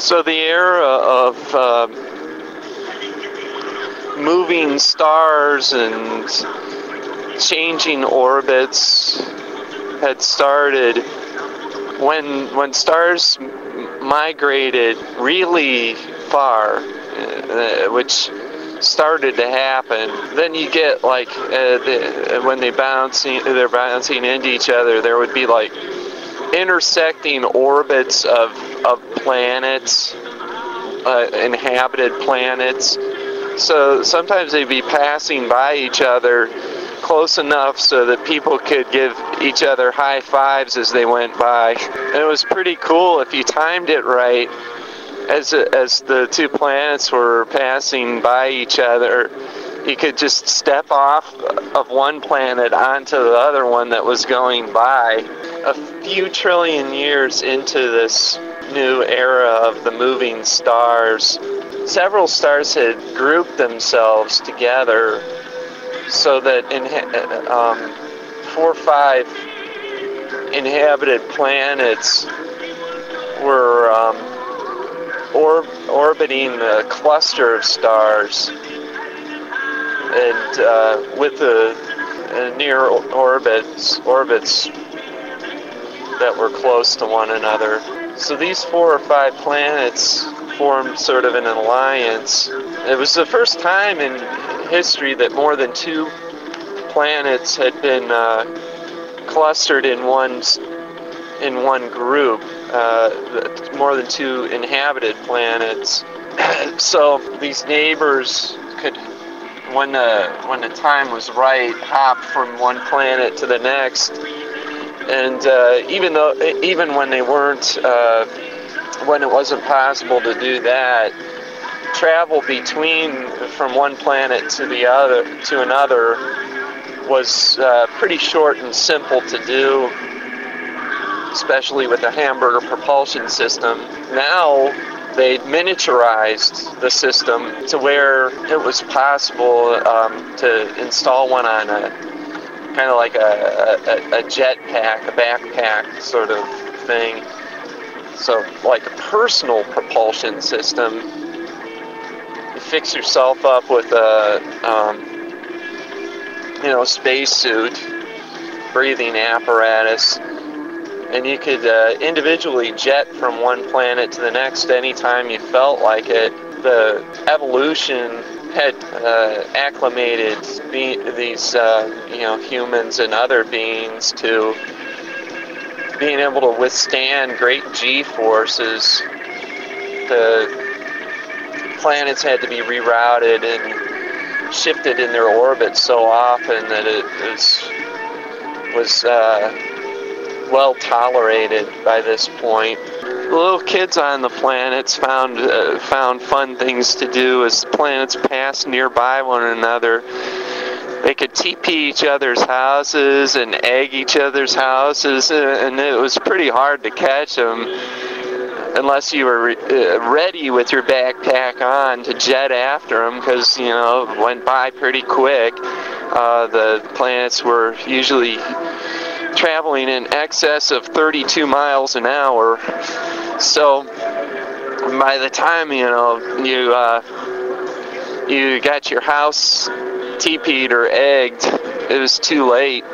So the era of moving stars and changing orbits had started when stars migrated really far, which started to happen. Then you get like when they're bouncing into each other, there would be like intersecting orbits of planets, inhabited planets. So sometimes they'd be passing by each other close enough so that people could give each other high fives as they went by. And it was pretty cool if you timed it right. As the two planets were passing by each other, you could just step off of one planet onto the other one that was going by. A few trillion years into this new era of the moving stars, several stars had grouped themselves together so that 4 or 5 inhabited planets were orbiting a cluster of stars, and with the near orbits that were close to one another. So these 4 or 5 planets formed sort of an alliance. It was the first time in history that more than 2 planets had been clustered in one group, more than 2 inhabited planets. So these neighbors could, when the time was right, hop from one planet to the next. And even when they weren't, when it wasn't possible to do that, travel from one planet to another was pretty short and simple to do, especially with the hamburger propulsion system. Now they miniaturized the system to where it was possible to install one on a kind of like a jet pack, a backpack sort of thing. So like a personal propulsion system. You fix yourself up with a spacesuit, breathing apparatus, and you could individually jet from one planet to the next anytime you felt like it. The evolution had acclimated these humans and other beings to being able to withstand great G-forces. The planets had to be rerouted and shifted in their orbits so often that it was well tolerated by this point. The little kids on the planets found fun things to do as the planets passed nearby one another. They could TP each other's houses and egg each other's houses, and it was pretty hard to catch them unless you were ready with your backpack on to jet after them, because it went by pretty quick. The planets were usually traveling in excess of 32 miles an hour. So by the time you got your house TP'd or egged, it was too late.